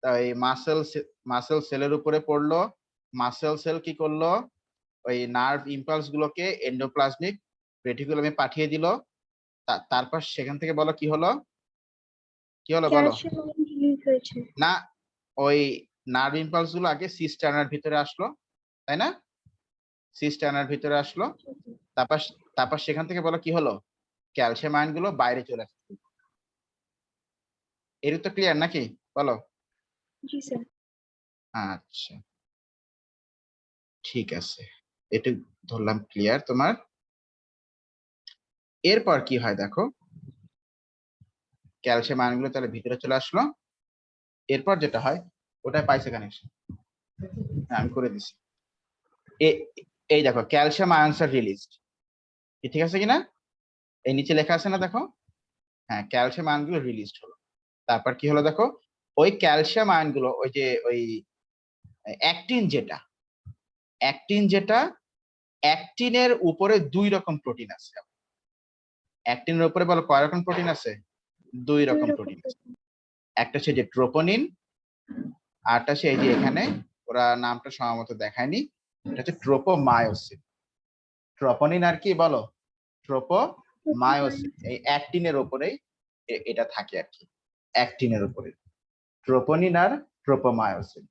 তাই মাসেল সেলের উপরে পড়লো, মাসেল সেল কি করলো, ওই নার্ভ ইম্পালস গুলোকে এন্ডোপ্লাজমিক রেটিকুলামে পাঠিয়ে দিল। তারপর সেখান থেকে বলো কি হলো, কি হলো বলো। না, ওই নার্ভ ইম্পালস গুলো আগে সিস্টার্নার ভিতরে আসলো, তাই না? সিস্টার্নার ভিতরে আসলো, তারপর তারপর সেখান থেকে বলো কি হলো, ক্যালসিয়াম আয়ন গুলো বাইরে চলে আসছে। এর তো ক্লিয়ার নাকি বলো? জি স্যার। আচ্ছা ঠিক আছে, এটা ধরলাম ক্লিয়ার তোমার। এরপর কি হয় দেখো, ক্যালসিয়াম আয়ন গুলো তাহলে ভিতরে চলে আসলো। এরপর যেটা হয়, ওটা পাইছে কানেকশন, আমি করে দিছি। এই দেখো ক্যালসিয়াম আয়নস আর রিলিজড, ঠিক আছে কিনা? এই নিচে লেখা আছে না দেখো, হ্যাঁ ক্যালসিয়াম আয়ন গুলো রিলিজড হলো। তারপর কি হলো দেখো, ওই ক্যালসিয়াম আয়ন গুলো ওই যে ওই অ্যাক্টিন যেটা অ্যাক্টিনের উপরে 2 রকম প্রোটিন আছে। অ্যাক্টিনের উপরে বলো কয় রকম প্রোটিন আছে? 2 রকম প্রোটিন আছে। একটা হচ্ছে যে ট্রোপোনিন, আরটা হচ্ছে এই যে এখানে ওরা নামটা সম্ভবত দেখায়নি, এটা হচ্ছে ট্রোপোমায়োসিন। ট্রোপোনিন আর কি বলো, ট্রোপোমায়োসিন এই অ্যাক্টিনের উপরেই এটা থাকে আর কি, অ্যাক্টিনের উপরে ট্রোপোনিন আর ট্রোপোমায়োসিন।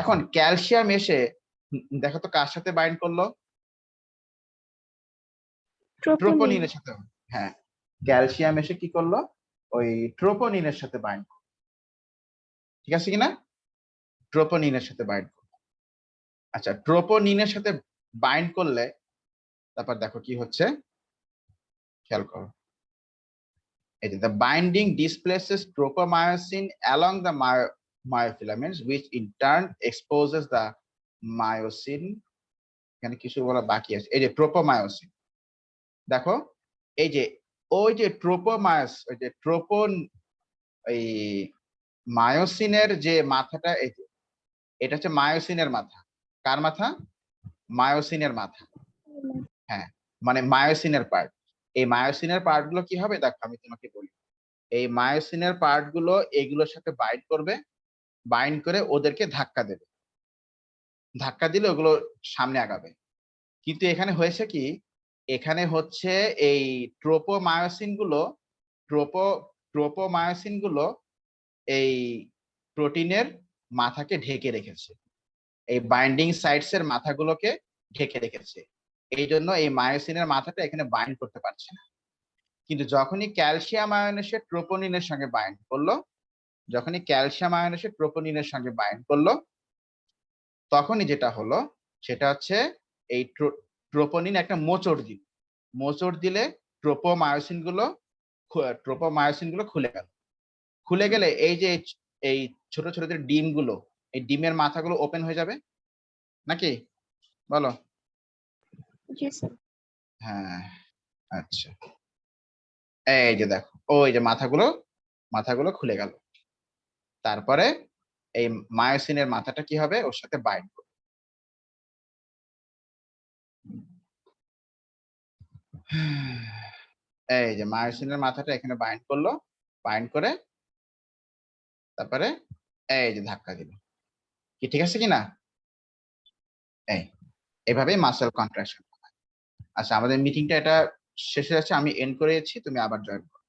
এখন ক্যালসিয়াম এসে দেখো তো কার সাথে বাইন্ড করলো, ট্রোপোনিনের সাথে। হ্যাঁ ক্যালসিয়াম এসে কি করলো, ওই ট্রোপোনিনের সাথে বাইন্ড করলো, ঠিক আছে কিনা? ট্রোপোনিনের সাথে বাইন্ড করলো। আচ্ছা ট্রোপোনিনের সাথে বাইন্ড করলে তারপর দেখো কি হচ্ছে, খেয়াল করো। এই যে the binding displaces tropomyosin along the myofilaments which in turn exposes the myosin, এখানে কিছু বলা বাকি আছে। এই যে ট্রোপোমায়োসিন দেখো, এই যে ওই যে ওই যে এই মায়োসিনের যে মাথাটা, এই যে এটা হচ্ছে মায়োসিনের মাথা। কার মাথা? মায়োসিনের মাথা। হ্যাঁ মানে মায়োসিনের পার্ট। এই মায়োসিনের পার্ট গুলো কি হবে দেখো আমি তোমাকে বলি, এই মায়োসিনের পার্ট গুলো এগুলোর সাথে বাইন্ড করবে, বাইন্ড করে ওদেরকে ধাক্কা দেবে, ধাক্কা দিলে ওগুলো সামনে আগাবে। কিন্তু এখানে হয়েছে কি, এখানে হচ্ছে এই ট্রোপোমায়োসিন গুলো এই প্রোটিনের মাথাকে ঢেকে রেখেছে, এই বাইন্ডিং সাইটস এর মাথাগুলোকে ঢেকে রেখেছে। এই জন্য এই মায়োসিনের মাথাটা এখানে বাইন্ড করতে পারছে না। কিন্তু যখনই ক্যালসিয়াম আয়ন এসে ট্রোপোনিনের সঙ্গে বাইন্ড করলো, যখনই ক্যালসিয়াম আয়ন এসে ট্রোপোনিনের সঙ্গে বাইন্ড করলো, তখনই যেটা হলো সেটা হচ্ছে এই ট্রোপোনিন একটা মোচড় দিলে ট্রোপোমায়োসিন গুলো খুলে গেল। খুলে গেলে এই যে এই ছোট ছোট যে ডিমগুলো, এই ডিমের মাথাগুলো ওপেন হয়ে যাবে নাকি বলো? হ্যাঁ আচ্ছা এই যে দেখো ওই যে মাথাগুলো খুলে গেল। তারপরে এই মায়োসিনের মাথাটা কি হবে, ওর সাথে বাইন্ড করবে। এই যে মায়োসিনের মাথাটা এখানে বাইন্ড করলো, বাইন্ড করে তারপরে এই যে ধাক্কা দিল, কি ঠিক আছে কিনা? এভাবেই মাসেল কন্ট্রাকশন। আচ্ছা আমাদের মিটিংটা এটা শেষ হয়ে যাচ্ছে, আমি এন্ড করেছি, তুমি আবার জয়েন করো।